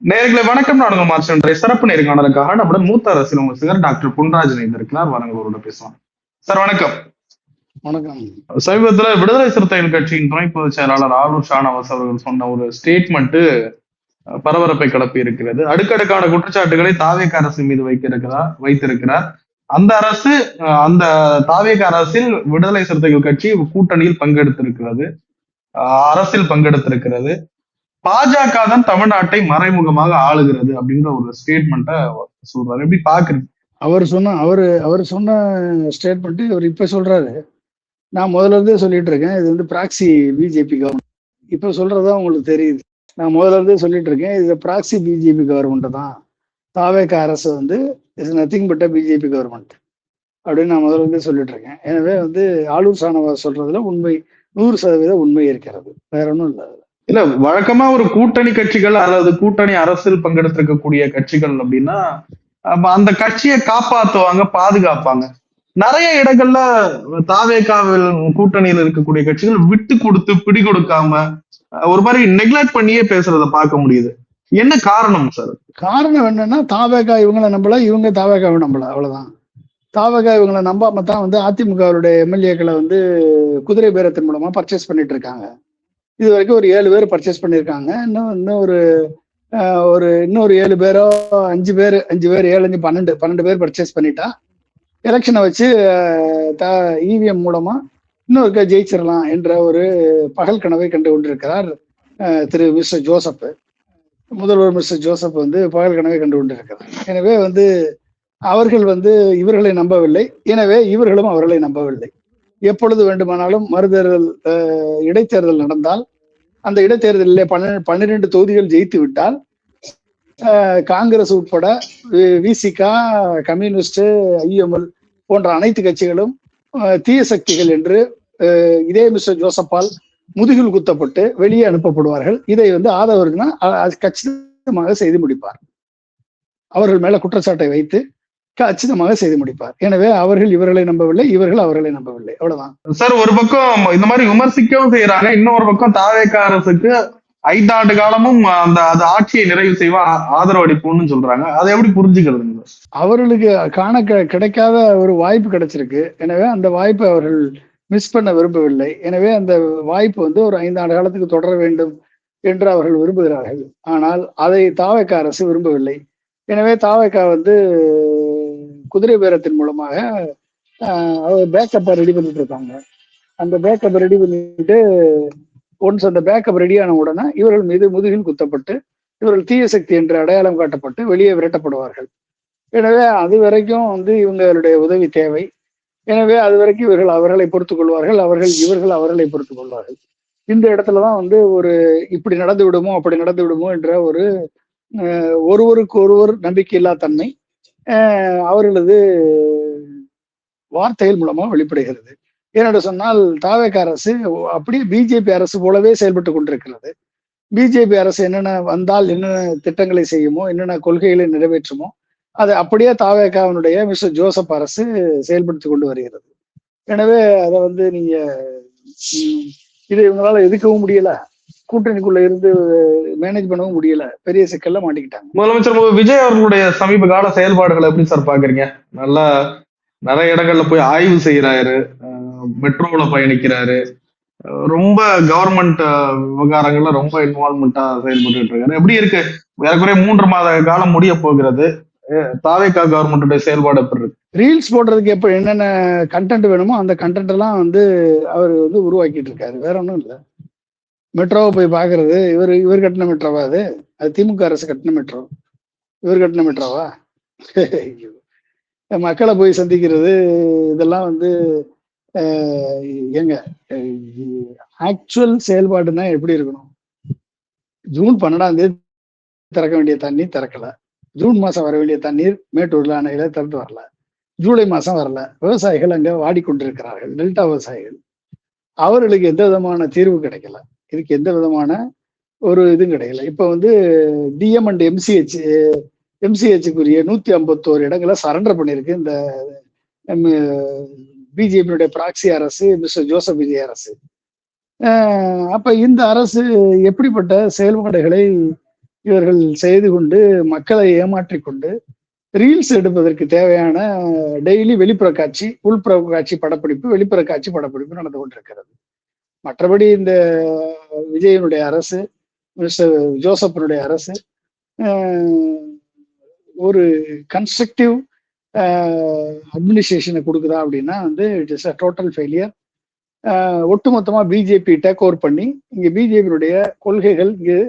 நேயர்களே வணக்கம். நான் உங்கள் மார்ச் என்ற சிறப்பு நேர்காணலுக்காக நம்முடன் மூத்த அரசியல் விமர்சகர் டாக்டர் பொன்ராஜ் இணைந்திருக்கிறார். வாருங்களோட பேசலாம். சார் வணக்கம். வணக்கம். சமீபத்துல விடுதலை சிறுத்தைகள் கட்சியின் துணை பொதுச் செயலாளர் ஆலூர் ஷானவாஸ் அவர்கள் சொன்ன ஒரு ஸ்டேட்மெண்ட் பரபரப்பை கிளப்பி இருக்கிறது. அடுக்கடுக்கான குற்றச்சாட்டுகளை தாவேக அரசு மீது வைத்திருக்கிறார். அந்த அரசு அந்த தாவேக அரசில் விடுதலை சிறுத்தைகள் கட்சி கூட்டணியில் பங்கெடுத்திருக்கிறது, அரசில் பங்கெடுத்திருக்கிறது. பாஜக தான் தமிழ்நாட்டை மறைமுகமாக ஆளுகிறது அப்படின்ற ஒரு ஸ்டேட்மெண்ட்டை சொல்றாரு. எப்படி பாக்குறீங்க? அவர் சொன்ன ஸ்டேட்மெண்ட் இவர் இப்ப சொல்றாரு. நான் முதல்ல இருந்தே சொல்லிட்டு இருக்கேன், இது வந்து பிராக்சி பிஜேபி கவர்மெண்ட். இப்ப சொல்றதா உங்களுக்கு தெரியுது. நான் முதல்ல இருந்தே சொல்லிட்டு இருக்கேன், இது பிராக்சி பிஜேபி கவர்மெண்ட் தான். தாவேக அரசு வந்து is nothing but BJP government அப்படின்னு நான் முதல்ல இருந்தே சொல்லிட்டு இருக்கேன். எனவே வந்து ஆலூர் ஷானவாஸ் சொல்றதுல உண்மை 100% உண்மை இருக்கிறது, வேற ஒன்றும் இல்லை. இல்ல, வழக்கமா ஒரு கூட்டணி கட்சிகள் அல்லது கூட்டணி அரசில் பங்கெடுத்திருக்கக்கூடிய கட்சிகள் அப்படின்னா அந்த கட்சியை காப்பாத்துவாங்க, பாதுகாப்பாங்க. நிறைய இடங்கள்ல தாவேகாவில் கூட்டணியில் இருக்கக்கூடிய கட்சிகள் விட்டு கொடுத்து பிடி கொடுக்காம ஒரு மாதிரி நெக்லெக்ட் பண்ணியே பேசுறத பார்க்க முடியுது. என்ன காரணம் சார்? காரணம் என்னன்னா, தாவேகா இவங்களை நம்பல, இவங்க தாவேகாவை நம்பல, அவ்வளவுதான். தாவேகா இவங்களை நம்பாம தான் வந்து அதிமுகவுடைய எம்எல்ஏக்களை வந்து குதிரை பேரத்தின் மூலமா பர்ச்சேஸ் பண்ணிட்டு இருக்காங்க. இது வரைக்கும் ஒரு 7 பேர் பர்ச்சேஸ் பண்ணியிருக்காங்க. இன்னொரு 7 பேரோ 5 பேர் 7 5 12 பேர் பர்ச்சேஸ் பண்ணிட்டா எலெக்ஷனை வச்சு இவிஎம் மூலமா இன்னொருக்க ஜெயிச்சிடலாம் என்ற ஒரு பகல் கனவை கண்டு கொண்டிருக்கிறார் திரு மிஸ்டர் ஜோசப். முதல்வர் மிஸ்டர் ஜோசப் வந்து பகல் கனவை கண்டு கொண்டிருக்கிறார். எனவே வந்து அவர்கள் வந்து இவர்களை நம்பவில்லை, எனவே இவர்களும் அவர்களை நம்பவில்லை. எப்பொழுது வேண்டுமானாலும் மறுதேர்தல் இடைத்தேர்தல் நடந்தால் அந்த இடைத்தேர்தலில் 12 தொகுதிகள் ஜெயித்து விட்டால் காங்கிரஸ் உட்பட விசிகா, கம்யூனிஸ்ட், ஐஎம்எல் போன்ற அனைத்து கட்சிகளும் தீய சக்திகள் என்று இதே மிஸ்டர் ஜோசப்பால் முதுகில் குத்தப்பட்டு வெளியே அனுப்பப்படுவார்கள். இதை வந்து ஆதவர்னா கச்சிதமாக செய்து முடிப்பார். அவர்கள் மேல குற்றச்சாட்டை வைத்து கச்சிதமாக செய்து முடிப்பார். எனவே அவர்கள் இவர்களை நம்பவில்லை, இவர்கள் அவர்களை நம்பவில்லை, அவ்வளவுதான் சார். ஒரு பக்கம் இந்த மாதிரி விமர்சிக்கவும் செய்யறாங்க, இன்னொரு பக்கம் தாவேக அரசுக்கு 5 ஆண்டு காலமும் அந்த ஆட்சியை நிறைவு செய்வா ஆதரவு அளிப்போம்னு சொல்றாங்க. அதை எப்படி புரிஞ்சுக்கிறது? அவர்களுக்கு காண கிடைக்காத ஒரு வாய்ப்பு கிடைச்சிருக்கு. எனவே அந்த வாய்ப்பை அவர்கள் மிஸ் பண்ண விரும்பவில்லை. எனவே அந்த வாய்ப்பு வந்து ஒரு 5 ஆண்டு காலத்துக்கு தொடர வேண்டும் என்று அவர்கள் விரும்புகிறார்கள். ஆனால் அதை தாவேக அரசு விரும்பவில்லை. எனவே தாவேகா வந்து குதிரை பேரத்தின் மூலமாக பேக்கப்பை ரெடி பண்ணிட்டு இருக்காங்க. அந்த பேக்கப்பை ரெடி பண்ணிட்டு ஒன்ஸ் அந்த பேக்கப் ரெடியான உடனே இவர்கள் மீது முதுகில் குத்தப்பட்டு இவர்கள் தீய சக்தி என்று அடையாளம் காட்டப்பட்டு வெளியே விரட்டப்படுவார்கள். எனவே அது வரைக்கும் வந்து இவங்களுடைய உதவி தேவை. எனவே அது வரைக்கும் இவர்கள் அவர்களை பொறுத்துக் கொள்வார்கள், இவர்கள் அவர்களை பொறுத்துக் கொள்வார்கள். இந்த இடத்துலதான் வந்து ஒரு இப்படி நடந்து விடுமோ அப்படி நடந்து விடுமோ என்ற ஒரு ஒருவருக்கு ஒருவர் நம்பிக்கையில்லா தன்மை அவர்களது வார்த்தைகள் மூலமா வெளிப்படுகிறது. ஏனென்று சொன்னால் தாவேக அரசு அப்படியே பிஜேபி அரசு போலவே செயல்பட்டு கொண்டிருக்கிறது. பிஜேபி அரசு என்னென்ன வந்தால் என்னென்ன திட்டங்களை செய்யுமோ, என்னென்ன கொள்கைகளை நிறைவேற்றுமோ, அதை அப்படியே தாவேகாவினுடைய மிஸ்டர் ஜோசப் அரசு செயல்படுத்தி கொண்டு வருகிறது. எனவே அதை வந்து நீங்க இதை இவங்களால எதிர்க்கவும் முடியல, கூட்டணிக்குள்ள இருந்து மேனேஜ் பண்ணவும் முடியல, பெரிய சிக்கல்ல மாட்டிக்கிட்டாங்க. முதலமைச்சர் விஜய் அவர்களுடைய சமீப கால செயல்பாடுகளை எப்படி சார் பாக்குறீங்க? நல்லா நிறைய இடங்கள்ல போய் ஆய்வு செய்யறாரு, மெட்ரோல பயணிக்கிறாரு, ரொம்ப கவர்மெண்ட் விவகாரங்கள்ல ரொம்ப இன்வால்மெண்டா செயல்பட்டு இருக்காரு. எப்படி இருக்கு? ஏறக்குறைய 3 மாத காலம் முடிய போகிறது. தாவேகா கவர்மெண்டோட செயல்பாடு எப்படி இருக்கு? ரீல்ஸ் போடுறதுக்கு எப்ப என்னென்ன கண்டென்ட் வேணுமோ அந்த கண்டென்ட் எல்லாம் வந்து அவர் வந்து உருவாக்கிட்டு இருக்காரு, வேற ஒன்றும் இல்லை. மெட்ரோவை போய் பாக்குறது, இவர் கட்டின மெட்ரோவா? அது திமுக அரசு கட்டின மெட்ரோ, இவர் கட்டின மெட்ரோவா? மக்களை போய் சந்திக்கிறது, இதெல்லாம் வந்து எங்க ஆக்சுவல் செயல்பாடுன்னா எப்படி இருக்கணும்? ஜூன் 12 திறக்க வேண்டிய தண்ணீர் திறக்கல, ஜூன் மாசம் வர வேண்டிய தண்ணீர் மேட்டூர்ல அணையில திறந்து வரல, ஜூலை மாசம் வரல. விவசாயிகள் அங்க வாடிக்கொண்டிருக்கிறார்கள், டெல்டா விவசாயிகள். அவர்களுக்கு எந்த விதமான தீர்வு கிடைக்கல, இதுக்கு எந்த விதமான ஒரு இதுவும் கிடைக்கல. இப்ப வந்து டிஎம் அண்ட் எம்சிஹெச்சுக்குரிய 151 இடங்களை சரண்டர் பண்ணியிருக்கு இந்த பிஜேபியுடைய பிராக்சி அரசு, மிஸ்டர் ஜோசப் விஜய் அரசு. அப்ப இந்த அரசு எப்படிப்பட்ட செயல்பாடுகளை இவர்கள் செய்து கொண்டு மக்களை ஏமாற்றிக் கொண்டு ரீல்ஸ் எடுப்பதற்கு தேவையான டெய்லி வெளிப்புற காட்சி, உள்புற காட்சி படப்பிடிப்பு, வெளிப்புற காட்சி படப்பிடிப்பு நடந்து கொண்டிருக்கிறது. மற்றபடி இந்த விஜயனுடைய அரசு, மிஸ்டர் ஜோசப்பனுடைய அரசு ஒரு கன்ஸ்ட்ரக்டிவ் அட்மினிஸ்ட்ரேஷனை கொடுக்குதா அப்படின்னா வந்து it is a total failure. ஒட்டுமொத்தமா பிஜேபி டேக் ஓவர் பண்ணி இங்க பிஜேபியினுடைய கொள்கைகள் இங்கு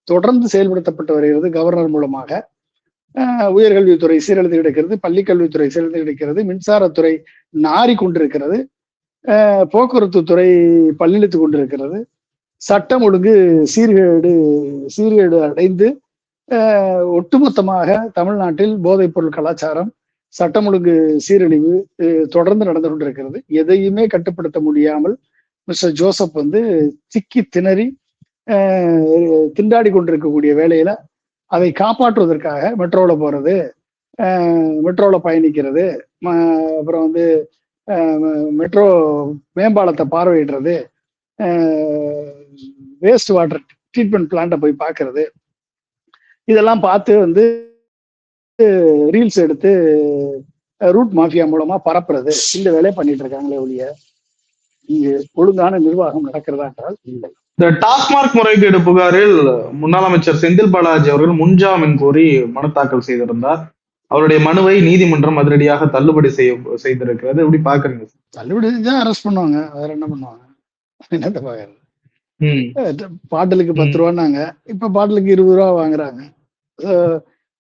தொடர்ந்து செயல்படுத்தப்பட்டு வருகிறது. கவர்னர் மூலமாக உயர்கல்வித்துறை சீரழிந்து கிடக்கிறது, பள்ளிக்கல்வித்துறை சீரழிந்து கிடக்கிறது, மின்சாரத்துறை நாறி கொண்டிருக்கிறது, போக்குவரத்து துறை பல்லிழித்து கொண்டிருக்கிறது, சட்டம் ஒழுங்கு சீர்கேடு அடைந்து ஒட்டுமொத்தமாக தமிழ்நாட்டில் போதைப் பொருள் கலாச்சாரம், சட்டம் ஒழுங்கு சீரழிவு தொடர்ந்து நடந்து கொண்டிருக்கிறது. எதையுமே கட்டுப்படுத்த முடியாமல் மிஸ்டர் ஜோசப் வந்து திக்கி திணறி திண்டாடி கொண்டிருக்கக்கூடிய வேலையில அதை காப்பாற்றுவதற்காக மெட்ரோல போறது, மெட்ரோல பயணிக்கிறது, அப்புறம் வந்து மெட்ரோ மேம்பாலத்தை பார்வையிடுறது, வேஸ்ட் வாட்டர் ட்ரீட்மெண்ட் பிளான்ட்டை போய் பார்க்கறது, இதெல்லாம் பார்த்து வந்து ரீல்ஸ் எடுத்து ரூட் மாஃபியா மூலமா பரப்புறது, இந்த வேலையை பண்ணிட்டு இருக்காங்களே ஒழிய இங்கு ஒழுங்கான நிர்வாகம் நடக்கிறதா என்றால் இல்லை. இந்த டாஸ்மார்க் முறைகேடு புகாரில் முன்னாள் அமைச்சர் செந்தில் பாலாஜி அவர்கள் முன்ஜாமீன் கோரி மனு தாக்கல் செய்திருந்தார். அவருடைய மனுவை நீதிமன்றம் அதிரடியாக தள்ளுபடி செய்திருக்கிறது. எப்படி பாக்குறீங்க? தள்ளுபடி செஞ்சா அரெஸ்ட் பண்ணுவாங்க, வேற என்ன பண்ணுவாங்க? என்னத்த பாக்குறது? பாட்டிலுக்கு 10 ரூபான்னாங்க, இப்ப பாட்டிலுக்கு 20 ரூபா வாங்குறாங்க.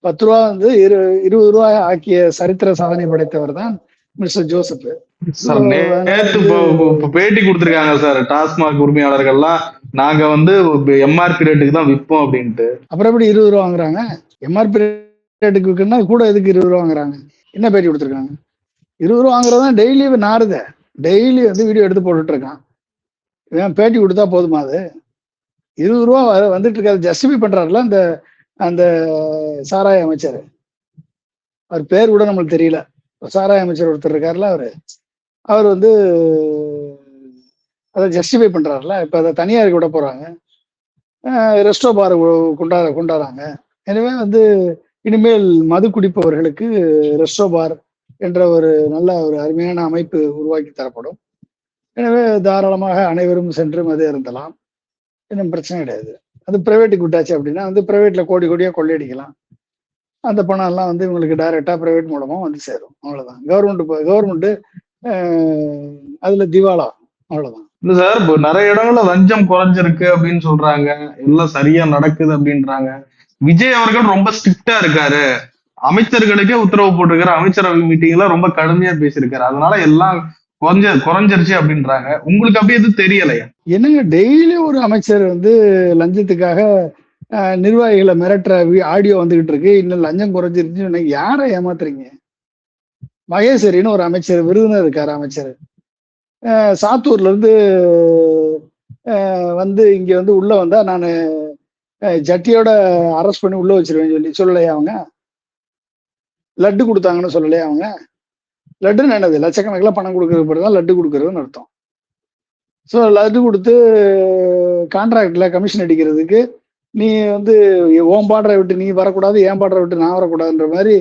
10 ரூபா வந்து 20 ரூபாய் ஆக்கிய சரித்திர சாதனை படைத்தவர் தான் மிஸ்டர் ஜோசப். நேத்து பேட்டி கொடுத்திருக்காங்க சார், டாஸ்மாக் உரிமையாளர்கள்லாம் நாங்க வந்து எம்ஆர்பி ரேட்டுக்கு தான் விற்போம் அப்படின்ட்டு. அப்புறம் எப்படி 20 ரூபா வாங்குறாங்க? எம்ஆர்பி ரேட்டுக்கு விற்கணும்னா கூட எதுக்கு 20 ரூபா வாங்குறாங்க? என்ன பேட்டி கொடுத்துருக்காங்க? 20 ரூபா வாங்குறதான் டெய்லி நாறுத, டெய்லி வந்து வீடியோ எடுத்து போட்டுட்டு இருக்கான். இவன் பேட்டி கொடுத்தா போதுமா? அது 20 ரூபா வந்துட்டு இருக்காது. ஜஸ்டிஃபை பண்றாருல அந்த அந்த சாராய அமைச்சர், அவர் பேர் கூட நம்மளுக்கு தெரியல, சாராய அமைச்சர் ஒருத்தர் இருக்காருல, அவர் வந்து அதை ஜஸ்டிஃபை பண்றாருல. இப்ப அதை தனியாருக்கு விட போறாங்க, ரெஸ்டோ பார் கொண்டாடுறாங்க. எனவே வந்து இனிமேல் மது குடிப்பவர்களுக்கு ரெஸ்டோ பார் என்ற ஒரு நல்ல ஒரு அருமையான அமைப்பு உருவாக்கி தரப்படும். எனவே தாராளமாக அனைவரும் சென்று மது இருந்தலாம், இன்னும் பிரச்சனை கிடையாது. அது பிரைவேட்டுக்கு விட்டாச்சு அப்படின்னா வந்து பிரைவேட்ல கோடி கோடியா கொள்ளையடிக்கலாம். அந்த பணம் எல்லாம் வந்து இவங்களுக்கு டைரக்டா பிரைவேட் மூலமா வந்து சேரும். அவ்வளவுதான். கவர்மெண்ட் அதுல திவாலா, அவ்வளவுதான். இல்ல சார், இப்போ நிறைய இடங்கள்ல லஞ்சம் குறைஞ்சிருக்கு அப்படின்னு சொல்றாங்க, எல்லாம் சரியா நடக்குது அப்படின்றாங்க. விஜய் அவர்கள் ரொம்ப ஸ்ட்ரிக்டா இருக்காரு, அமைச்சர்களுக்கே உத்தரவு போட்டிருக்காரு, அமைச்சரவை மீட்டிங்ல ரொம்ப கடுமையா பேசியிருக்காரு, அதனால எல்லாம் குறைஞ்சிருச்சு அப்படின்றாங்க. உங்களுக்கு அப்படி எதுவும் தெரியலையா? என்னங்க, டெய்லி ஒரு அமைச்சர் வந்து லஞ்சத்துக்காக நிர்வாகிகளை மிரட்டுற ஆடியோ வந்துகிட்டு இருக்கு. இன்னும் லஞ்சம் குறைஞ்சிருச்சுன்னு யாரை ஏமாத்துறீங்க? மகேஸ்வரின்னு ஒரு அமைச்சர், விருதுநகர் இருக்காரு அமைச்சர், சாத்தூர்ல இருந்து வந்து இங்க வந்து உள்ள வந்தா நான் ஜட்டியோட அரெஸ்ட் பண்ணி உள்ள வச்சிருவேன்னு சொல்லலையா அவங்க? லட்டு கொடுத்தாங்கன்னு சொல்லலையா அவங்க? லட்டுன்னு என்னது? லட்சக்கணக்கில் பணம் கொடுக்கறது தான் லட்டு கொடுக்கறதுன்னு அர்த்தம். ஸோ லட்டு கொடுத்து கான்ட்ராக்ட்ல கமிஷன் அடிக்கிறதுக்கு நீ வந்து ஓம் பாடுற விட்டு நீ வரக்கூடாது, ஏன் பாடுற விட்டு நான் வரக்கூடாதுன்ற மாதிரி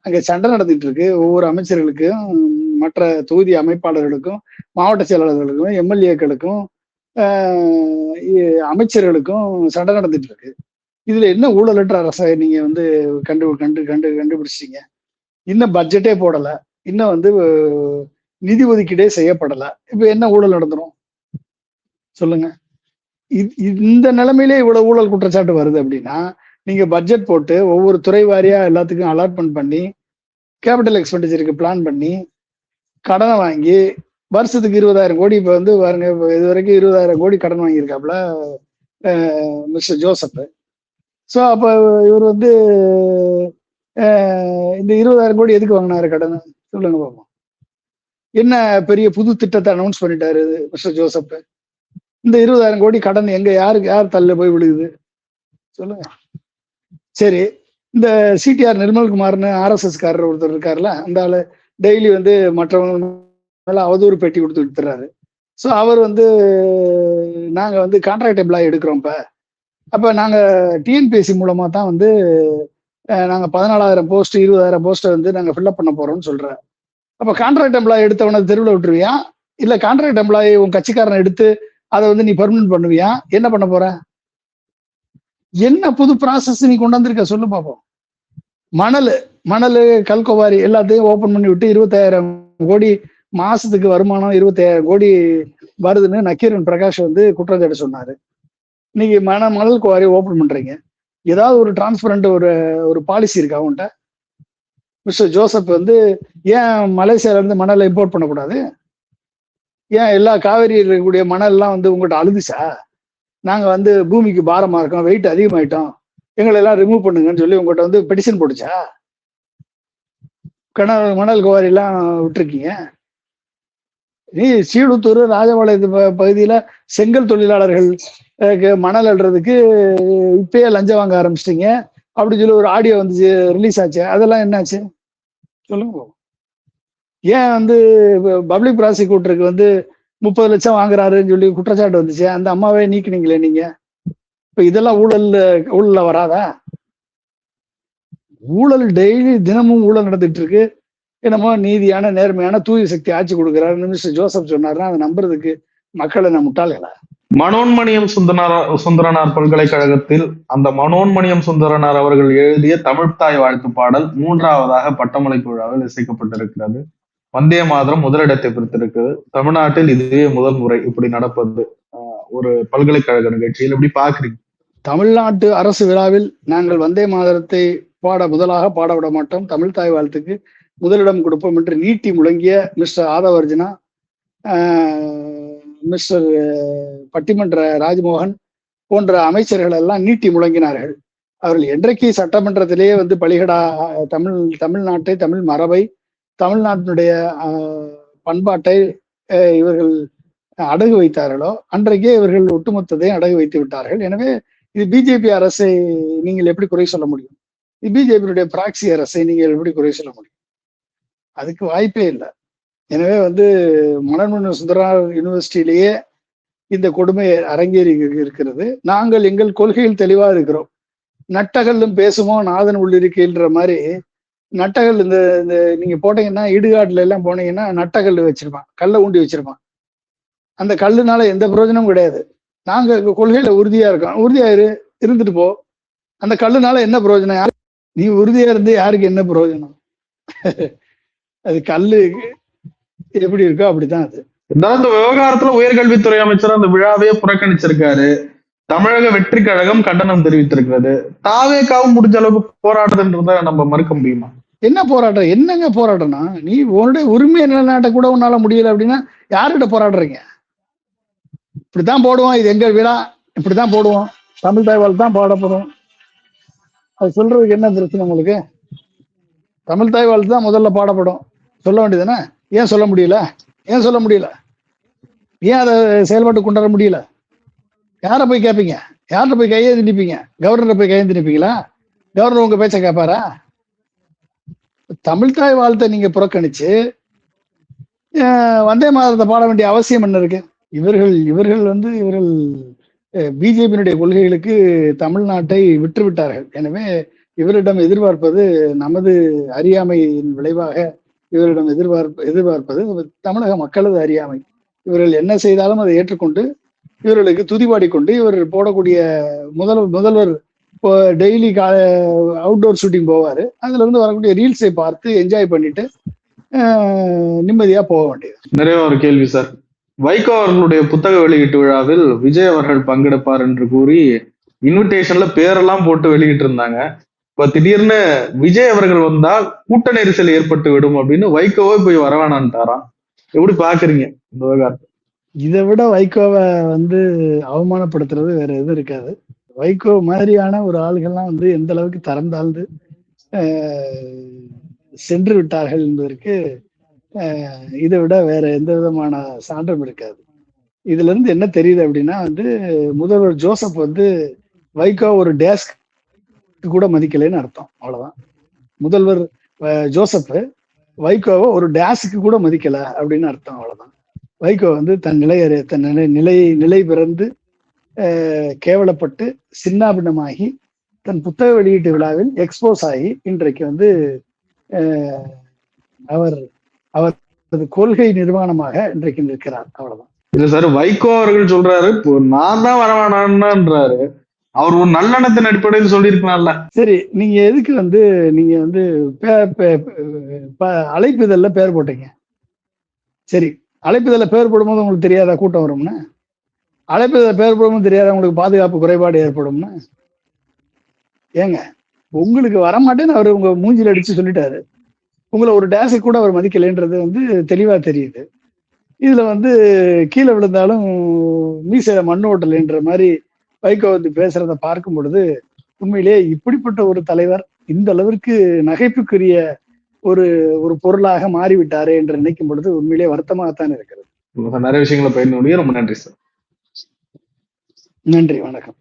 அங்கே சண்டை நடந்துட்டு இருக்கு. ஒவ்வொரு அமைச்சர்களுக்கும், மற்ற தொகுதி அமைப்பாளர்களுக்கும், மாவட்ட செயலாளர்களுக்கும், எம்எல்ஏக்களுக்கும், அமைச்சர்களுக்கும் சண்டை நடந்துட்டு இருக்கு. இதுல என்ன ஊழலற்ற அரசை நீங்க வந்து கண்டுபிடிச்சிட்டீங்க? இன்னும் பட்ஜெட்டே போடல, இன்னும் வந்து நிதி ஒதுக்கீடே செய்யப்படல. இப்ப என்ன ஊழல் நடந்துரும் சொல்லுங்க? இந்த நிலைமையிலே இவ்வளவு ஊழல் குற்றச்சாட்டு வருது அப்படின்னா, நீங்க பட்ஜெட் போட்டு ஒவ்வொரு துறை வாரியா எல்லாத்துக்கும் அலாட்மெண்ட் பண்ணி, கேபிட்டல் எக்ஸ்பெண்டிச்சருக்கு பிளான் பண்ணி, கடனை வாங்கி வருஷத்துக்கு 20,000 கோடி, இப்ப வந்து பாருங்க, இது வரைக்கும் 20,000 கோடி கடன் வாங்கியிருக்காப்புல மிஸ்டர் ஜோசப். ஸோ அப்ப இவர் வந்து இந்த 20,000 கோடி எதுக்கு வாங்கினாரு கடன் சொல்லுங்க பாப்போம். என்ன பெரிய புது திட்டத்தை அனௌன்ஸ் பண்ணிட்டாரு மிஸ்டர் ஜோசப்? இந்த 20,000 கோடி கடன் எங்க யார் தள்ள போய் விழுகுது சொல்லுங்க? சரி, இந்த சிடிஆர் நிர்மல்குமார்னு ஆர்எஸ்எஸ் காரர் ஒருத்தர் இருக்காருல்ல, அந்த ஆளு டெய்லி வந்து மற்றவங்க மேல அவதூறு பேட்டி கொடுத்துட்டு இருக்காரு. ஸோ அவர் வந்து நாங்க வந்து கான்ட்ராக்ட் எம்ப்ளாய் எடுக்கிறோம், இப்ப அப்ப நாங்க டிஎன்பிஎஸ்சி மூலமா தான் வந்து நாங்க 14,000 போஸ்ட் 20,000 போஸ்ட்டை வந்து நாங்க ஃபில்அப் பண்ண போறோம்னு சொல்றேன். அப்ப கான்ட்ராக்ட் எம்ப்ளாய் எடுத்தவன தெருவில் விட்டுருவியா, இல்ல கான்ட்ராக்ட் எம்ப்ளாயி உன் கட்சிக்காரனை எடுத்து அதை வந்து நீ பெர்மனன்ட் பண்ணுவியா? என்ன பண்ண போற? என்ன புது ப்ராசஸ் நீ கொண்டு வந்திருக்க சொல்லு பார்ப்போம். மணல் கல்கோவாரி எல்லாத்தையும் ஓபன் பண்ணி விட்டு 25,000 கோடி மாசத்துக்கு வருமானம் 25,000 கோடி வருதுன்னு நக்கீரன் பிரகாஷ் வந்து குற்றச்சாட்டு சொன்னாரு. இன்னைக்கு மணல் குவாரி ஓபன் பண்றீங்க, ஏதாவது ஒரு டிரான்ஸ்பரண்ட் ஒரு பாலிசி இருக்கா அவன்கிட்ட? மிஸ்டர் ஜோசப் வந்து ஏன் மலேசியால இருந்து மணலை இம்போர்ட் பண்ணக்கூடாது? ஏன் எல்லா காவேரியில் இருக்கக்கூடிய மணல் எல்லாம் வந்து உங்கள்கிட்ட அழுதுச்சா? நாங்க வந்து பூமிக்கு பாரமா இருக்கோம், வெயிட் அதிகமாயிட்டோம், எங்களை எல்லாம் ரிமூவ் பண்ணுங்கன்னு சொல்லி உங்கள்கிட்ட வந்து பெட்டிஷன் போட்டுச்சா? மணல் குவாரி எல்லாம் விட்டுருக்கீங்க. நீ சீடுத்தூர் ராஜபாளையத்து பகுதியில செங்கல் தொழிலாளர்கள் மணல் அள்ளுறதுக்கு இப்பயே லஞ்சம் வாங்க ஆரம்பிச்சிட்டீங்க அப்படின்னு சொல்லி ஒரு ஆடியோ வந்து ரிலீஸ் ஆச்சு. அதெல்லாம் என்னாச்சு சொல்லுங்க. ஏன் வந்து பப்ளிக் ப்ராசிக்யூட்டருக்கு வந்து 30 லட்சம் வாங்குறாருன்னு சொல்லி குற்றச்சாட்டு வந்துச்சு, அந்த அம்மாவே நீக்கினீங்களே நீங்க. இப்ப இதெல்லாம் ஊழல்ல வராதா? ஊழல் டெய்லி தினமும் ஊழல் நடந்துட்டு இருக்கு. என்னமோ நீதியான நேர்மையான தூய சக்தி ஆட்சி கொடுக்குறாருன்னு மிஸ்டர் ஜோசப் சொன்னாருன்னா அதை நம்புறதுக்கு மக்களை நான் முட்டாளா? மனோன்மணியம் சுந்தரனார் பல்கலைக்கழகத்தில் அந்த மனோன்மணியம் சுந்தரனார் அவர்கள் எழுதிய தமிழ்த்தாய் வாழ்த்து பாடல் 3ஆவதாக பட்டமளிப்பு விழாவில் இசைக்கப்பட்டிருக்கிறது. வந்தே மாதரம் முதலிடத்தை பிடித்திருக்கிறது. தமிழ்நாட்டில் இதுவே முதல் முறை இப்படி நடப்பது ஒரு பல்கலைக்கழக நிகழ்ச்சியில். எப்படி பாக்குறீங்க? தமிழ்நாட்டு அரசு விழாவில் நாங்கள் வந்தே மாதரத்தை முதலாக பாடவிட மாட்டோம், தமிழ்த்தாய் வாழ்த்துக்கு முதலிடம் கொடுப்போம் என்று நீட்டி முழங்கிய மிஸ்டர் ஆதவர்ஜுனா, மிஸ்டர் பட்டிமன்ற ராஜ்மோகன் போன்ற அமைச்சர்கள் எல்லாம் நீட்டி முழங்கினார்கள். அவர்கள் என்றைக்கு சட்டமன்றத்திலேயே வந்து பலிகடா தமிழ்நாட்டை, தமிழ் மரபை, தமிழ்நாட்டினுடைய பண்பாட்டை இவர்கள் அடகு வைத்தார்களோ அன்றைக்கே இவர்கள் ஒட்டுமொத்தத்தை அடகு வைத்து விட்டார்கள். எனவே இது பிஜேபி அரசை நீங்கள் எப்படி குறை சொல்ல முடியும்? இது பிஜேபியுடைய பிராக்சி அரசை நீங்கள் எப்படி குறை சொல்ல முடியும்? அதுக்கு வாய்ப்பே இல்லை. எனவே வந்து மனோன்மணியம் சுந்தரனார் யூனிவர்சிட்டியிலேயே இந்த கொடுமை அரங்கேறி இருக்கிறது. நாங்கள் எங்கள் கொள்கையில் தெளிவா இருக்கிறோம். நட்டகல்லும் பேசுமோ நாதன் உள்ளிருக்கின்ற மாதிரி நட்டகல் இந்த நீங்க போட்டீங்கன்னா இடுகாட்டுல எல்லாம் போனீங்கன்னா நட்டகல் வச்சிருப்பான், கல்லை ஊண்டி வச்சிருப்பான். அந்த கல்லுனால எந்த பிரயோஜனமும் கிடையாது. நாங்க கொள்கையில உறுதியா இருக்கோம். உறுதியா இருந்துட்டு போ. அந்த கல்லுனால என்ன பிரயோஜனம்? நீ உறுதியா இருந்து யாருக்கு என்ன பிரயோஜனம்? அது கல்லு எப்படி இருக்கோ அப்படித்தான் அது. இந்த விவகாரத்துல உயர்கல்வித்துறை அமைச்சர் அந்த விழாவே புறக்கணிச்சிருக்காரு. தமிழக வெற்றி கழகம் கண்டனம் தெரிவித்திருக்கிறது. தாவேக்காவும் முடிஞ்ச அளவுக்கு போராடுறதுன்றத நம்ம மறுக்க முடியுமா? என்ன போராட்டம்? என்னங்க போராட்டம்னா, நீ உன்னுடைய உரிமையை நிலைநாட்ட கூட உன்னால முடியல அப்படின்னா யார்கிட்ட போராடுறீங்க? இப்படித்தான் போடுவோம், இது எங்க விழா, இப்படித்தான் போடுவோம், தமிழ் தாய் வாழ்த்து தான் பாடப்படும். அது சொல்றதுக்கு என்ன பிரச்சனை உங்களுக்கு? தமிழ் தாய் வாழ்த்து தான் முதல்ல பாடப்படும் சொல்ல வேண்டியதுதானே? ஏன் சொல்ல முடியல? ஏன் சொல்ல முடியல? ஏன் அதை செயல்பாட்டு கொண்டு வர முடியல? யாரை போய் கேட்பீங்க? யார்கிட்ட போய் கையெழுந்து நிற்பீங்க? கவர்னரை போய் கையெழுந்து நிற்பீங்களா? கவர்னர் உங்க பேச்ச கேட்பாரா? தமிழ்தாய் வாழ்த்தை நீங்க புறக்கணிச்சு வந்தே மாதரத்தை பாட வேண்டிய அவசியம் என்ன இருக்கு? இவர்கள் பிஜேபியினுடைய கொள்கைகளுக்கு தமிழ்நாட்டை விட்டுவிட்டார்கள். எனவே இவரிடம் எதிர்பார்ப்பது, நமது அறியாமையின் விளைவாக இவரிடம் எதிர்பார்ப்பது தமிழக மக்களது அறியாமை. இவர்கள் என்ன செய்தாலும் அதை ஏற்றுக்கொண்டு இவர்களுக்கு துதிபாடி கொண்டு இவர் போடக்கூடிய முதல்வர் டெய்லி அவுட்டோர் ஷூட்டிங் போவாரு. அதுல இருந்து வரக்கூடிய ரீல்ஸை பார்த்து என்ஜாய் பண்ணிட்டு நிம்மதியா போக வேண்டியது. நிறைய ஒரு கேள்வி சார். வைகோ அவர்களுடைய புத்தக வெளியீட்டு விழாவில் விஜய் அவர்கள் பங்கெடுப்பார் என்று கூறி இன்விடேஷன்ல பேரெல்லாம் போட்டு வெளியிட்டு இருந்தாங்க. இப்ப திடீர்னு விஜய் அவர்கள் வந்தால் கூட்ட நெரிசல் ஏற்பட்டு விடும் அப்படின்னு வைகோவை போய் வரவேணான்ட்டாராம். எப்படி பாக்குறீங்க இந்த விவகாரத்தை? இதை விட வைகோவை அவமானப்படுத்துறது வேற எதுவும் இருக்காது. வைகோ மாதிரியான ஒரு ஆளுகள்லாம் எந்த அளவுக்கு தரம் தாழ்ந்து சென்று விட்டார்கள் என்பதற்கு இதை விட வேற எந்த விதமான சான்றும் இருக்காது. இதுல இருந்து என்ன தெரியுது அப்படின்னா முதல்வர் ஜோசப் வைகோ ஒரு டேஸ்க் கூட மதிக்கலைன்னு அர்த்தம். அவ்வளவுதான். முதல்வர் ஜோசப் வைகோவை ஒரு டேஸ்க்கு கூட மதிக்கல அப்படின்னு அர்த்தம். அவ்வளவுதான். வைகோ தன் நிலை பிறந்து கேவலப்பட்டு சின்னாபின்னமாகி தன் புத்தக வெளியீட்டு விழாவில் எக்ஸ்போஸ் ஆகி இன்றைக்கு வந்து அவர் அவரது கொள்கை நிர்வாணமாக இன்றைக்கு நிற்கிறார். அவ்வளவுதான். இல்ல சார், வைகோ அவர்கள் சொல்றாரு நான் தான் வரவேணான்றாரு. அவர் ஒரு நல்லெண்ணத்தின் அடிப்படையில் சொல்லியிருக்கலாம்ல. சரி, நீங்க எதுக்கு வந்து நீங்க வந்து அழைப்பிதழ்ல பேர் போட்டீங்க? சரி, அழைப்பிதழ்ல பேர் போடும்போது உங்களுக்கு தெரியாதா கூட்டம் வரும்னு? அழைப்பிதழ்ல பேர் போடும்போது தெரியாதா உங்களுக்கு பாதுகாப்பு குறைபாடு ஏற்படும்னு? ஏங்க, உங்களுக்கு வரமாட்டேன்னு அவர் உங்க மூஞ்சில அடிச்சு சொல்லிட்டாரு. உங்களை ஒரு டேஸை கூட அவர் மதிக்கலைன்றது வந்து தெளிவா தெரியுது. இதுல வந்து கீழே விழுந்தாலும் மீசையில மண்ணு ஓட்டலைன்ற மாதிரி வைகோ வந்து பேசுறத பார்க்கும் பொழுது உண்மையிலேயே இப்படிப்பட்ட ஒரு தலைவர் இந்த அளவிற்கு நகைப்புக்குரிய ஒரு ஒரு பொருளாக மாறிவிட்டாரு என்று நினைக்கும் பொழுது உண்மையிலேயே வருத்தமாகத்தான் இருக்கிறது. நிறைய விஷயங்களை பயிர்ந்து முடிய ரொம்ப நன்றி சார். நன்றி, வணக்கம்.